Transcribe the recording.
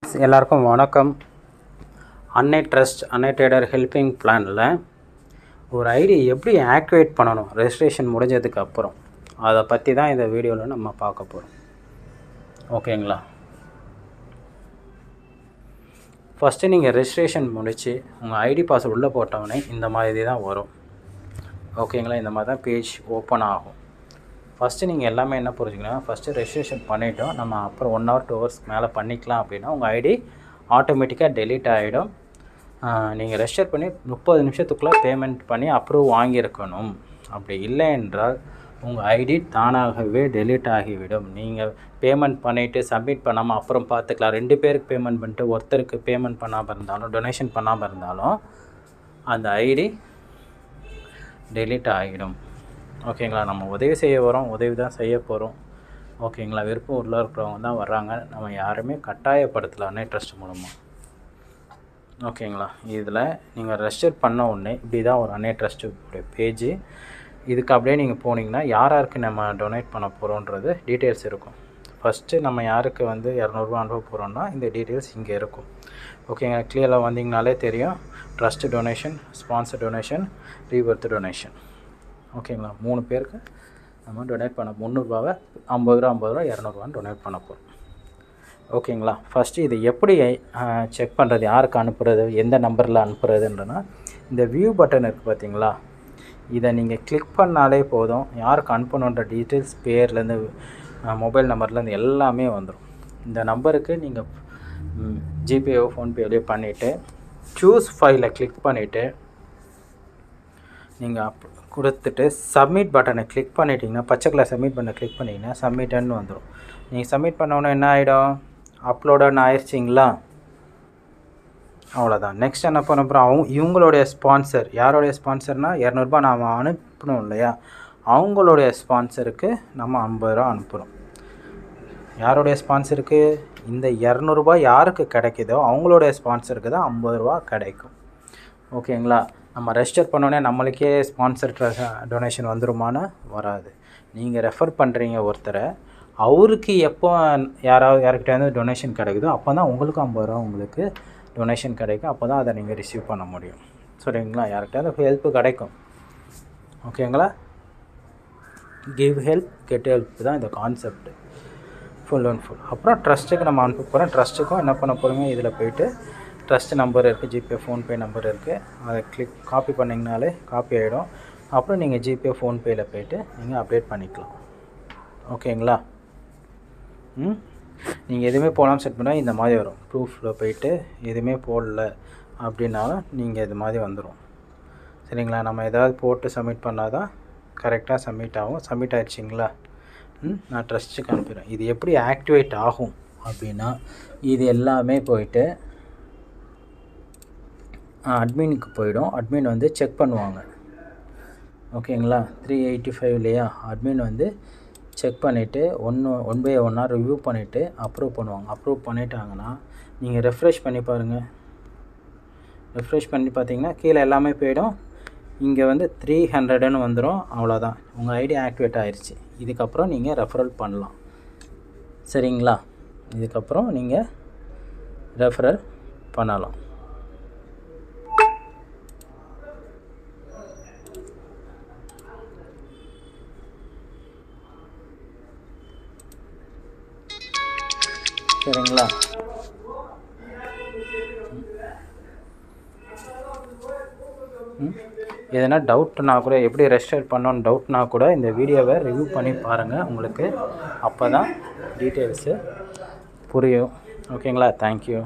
எல்லாருக்கும் வணக்கம். அன்னை ட்ரஸ்ட் அன்னை ட்ரேடர் ஹெல்பிங் பிளானில் ஒரு ஐடி எப்படி ஆக்டிவேட் பண்ணணும் ரெஜிஸ்ட்ரேஷன் முடிஞ்சதுக்கு அப்புறம், அதை பற்றி தான் இந்த வீடியோவில் நம்ம பார்க்க போகிறோம். ஓகேங்களா? ஃபஸ்ட்டு நீங்கள் ரெஜிஸ்ட்ரேஷன் முடித்து உங்கள் ஐடி பாஸ்வேர்டு உள்ளே போட்டவுடனே இந்த மாதிரி தான் வரும். ஓகேங்களா? இந்த மாதிரி தான் பேஜ் ஓப்பன் ஆகும். ஃபஸ்ட்டு நீங்கள் எல்லாமே என்ன புரிஞ்சுக்கணும், ஃபஸ்ட்டு ரெஜிஸ்ட்ரேஷன் பண்ணிவிட்டோம், நம்ம அப்புறம் 1 hour 2 hours மேலே பண்ணிக்கலாம் அப்படின்னா உங்கள் ஐடி ஆட்டோமேட்டிக்காக டெலீட் ஆகிடும். நீங்கள் ரெஜிஸ்டர் பண்ணி 30 நிமிஷத்துக்குள்ளே பேமெண்ட் பண்ணி அப்ரூவ் வாங்கியிருக்கணும். அப்படி இல்லை என்றால் உங்கள் ஐடி தானாகவே டெலீட் ஆகிவிடும். நீங்கள் பேமெண்ட் பண்ணிவிட்டு சப்மிட் பண்ணாமல் அப்புறம் பார்த்துக்கலாம். 2 பேருக்கு பேமெண்ட் பண்ணிட்டு ஒருத்தருக்கு பேமெண்ட் பண்ணாமல் இருந்தாலும், டொனேஷன் பண்ணாமல் இருந்தாலும் அந்த ஐடி டெலீட் ஆகிடும். ஓகேங்களா? நம்ம உதவி செய்ய வரோம், உதவி தான் செய்ய போகிறோம். ஓகேங்களா? விருப்பம் உள்ள இருக்கிறவங்க தான் வர்றாங்க, நம்ம யாருமே கட்டாயப்படுத்தலாம் அன்னை ட்ரஸ்ட் மூலமாக. ஓகேங்களா? இதில் நீங்கள் ரெஜிஸ்டர் பண்ண உடனே இப்படி தான் ஒரு அன்னை ட்ரஸ்ட்டுடைய பேஜ். இதுக்கு அப்படியே நீங்கள் போனீங்கன்னா யாருக்கு நம்ம டொனேட் பண்ண போகிறோன்றது டீட்டெயில்ஸ் இருக்கும். ஃபஸ்ட்டு நம்ம யாருக்கு 200 அனுப்ப போகிறோன்னா இந்த டீட்டெயில்ஸ் இங்கே இருக்கும். ஓகேங்க? கிளியராக வந்தீங்கனாலே தெரியும். Trust donation, sponsor donation, Rebirth donation. ஓகேங்களா? 3 பேருக்கு நம்ம டொனேட் பண்ண 300 ரூபாவை 50 ரூபா 50 ரூபா 200 டொனேட் பண்ண போகிறோம். ஓகேங்களா? ஃபஸ்ட்டு இதை எப்படி செக் பண்ணுறது, யாருக்கு அனுப்புறது, எந்த நம்பரில் அனுப்புறதுன்றனா இந்த வியூ பட்டன் இருக்குது பார்த்தீங்களா, இதை நீங்கள் கிளிக் பண்ணாலே போதும். யாருக்கு அனுப்பணுன்ற டீட்டெயில்ஸ், பேர்லேருந்து மொபைல் நம்பர்லேருந்து எல்லாமே வந்துடும். இந்த நம்பருக்கு நீங்கள் ஜிபேயோ ஃபோன்பேயோ பண்ணிவிட்டு சூஸ் ஃபைலை கிளிக் பண்ணிவிட்டு நீங்கள் கொடுத்துட்டு சப்மிட் பட்டனை கிளிக் பண்ணிட்டீங்கன்னா, பச்சை கலர் சப்மிட் பட்டனை கிளிக் பண்ணிங்கன்னா சப்மிட்டன்னு வந்துடும். நீங்கள் சப்மிட் பண்ணோன்னே என்ன ஆகிடும், அப்லோடுன்னு ஆயிடுச்சிங்களா? அவ்வளோதான். நெக்ஸ்ட் என்ன பண்ண போகிறோம், இவங்களுடைய ஸ்பான்சர், யாருடைய ஸ்பான்சர்னால் 200 ரூபா நாம் அனுப்பணும் இல்லையா, அவங்களுடைய ஸ்பான்சருக்கு நம்ம 50 ரூபா அனுப்புகிறோம். யாருடைய ஸ்பான்சருக்கு, இந்த 200 ரூபா யாருக்கு கிடைக்குதோ அவங்களுடைய ஸ்பான்சருக்கு தான் 50 ரூபா கிடைக்கும். ஓகேங்களா? நம்ம ரெஜிஸ்டர் பண்ணோன்னே நம்மளுக்கே ஸ்பான்சர் டொனேஷன் வந்துருமானா வராது. நீங்கள் ரெஃபர் பண்ணுறீங்க ஒருத்தரை, அவருக்கு எப்போ யார்கிட்ட டொனேஷன் கிடைக்குதோ அப்போ தான் உங்களுக்கு 50 ரூபா உங்களுக்கு டொனேஷன் கிடைக்கும். அப்போ தான் அதை நீங்கள் ரிசீவ் பண்ண முடியும். சரிங்களா? யார்கிட்ட ஹெல்ப்பு கிடைக்கும். ஓகேங்களா? கிவ் ஹெல்ப் கெட் ஹெல்ப் தான் இந்த கான்செப்ட், ஃபுல் அண்ட் ஃபுல். அப்புறம் ட்ரஸ்ட்டுக்கு நம்ம அனுப்ப போகிறோம். ட்ரஸ்ட்டுக்கும் என்ன பண்ண போகிறோங்க, இதில் போய்ட்டு ட்ரஸ்ட் நம்பர் இருக்குது, ஜிபே ஃபோன்பே நம்பர் இருக்குது, அதை காப்பி பண்ணிங்கனாலே காப்பி ஆகிடும். அப்புறம் நீங்கள் ஜிபே ஃபோன்பேயில் போய்ட்டு நீங்கள் அப்டேட் பண்ணிக்கலாம். ஓகேங்களா? நீங்கள் எதுவுமே போடாமல் செட் பண்ணால் இந்த மாதிரி வரும். ப்ரூஃபில் போய்ட்டு எதுவுமே போடல அப்படின்னாலும் நீங்கள் இது மாதிரி வந்துடும். சரிங்களா? நம்ம ஏதாவது போட்டு சப்மிட் பண்ணால் தான் கரெக்டாக சப்மிட் ஆகும். சப்மிட் ஆகிடுச்சிங்களா? நான் ட்ரஸ்ட்டுக்கு அனுப்பிடுறேன். இது எப்படி ஆக்டிவேட் ஆகும் அப்படின்னா, இது எல்லாமே போயிட்டு அட்மினுக்கு போயிடும். அட்மின் செக் பண்ணுவாங்க. ஓகேங்களா? 385 இல்லையா, அட்மின் செக் பண்ணிவிட்டு ஒன் பை ஒன்னாக ரிவ்யூ பண்ணிவிட்டு அப்ரூவ் பண்ணுவாங்க. அப்ரூவ் பண்ணிட்டாங்கன்னா நீங்கள் ரெஃப்ரெஷ் பண்ணி பாருங்கள். ரெஃப்ரெஷ் பண்ணி பார்த்தீங்கன்னா கீழே எல்லாமே போயிடும். இங்கே 300ன்னு வந்துடும். அவ்வளோதான், உங்கள் ஐடி ஆக்டிவேட் ஆகிடுச்சு. இதுக்கப்புறம் நீங்கள் ரெஃபரல் பண்ணலாம். சரிங்களா? இதுக்கப்புறம் நீங்கள் ரெஃபரல் பண்ணலாம். சரிங்களா? எதனா டவுட்னா கூட, எப்படி ரெஜிஸ்டர் பண்ணோன்னு டவுட்னா கூட இந்த வீடியோவை ரிவ்யூ பண்ணி பாருங்கள். உங்களுக்கு அப்போ தான் டீட்டெயில்ஸு புரியும். ஓகேங்களா? தேங்க்யூ.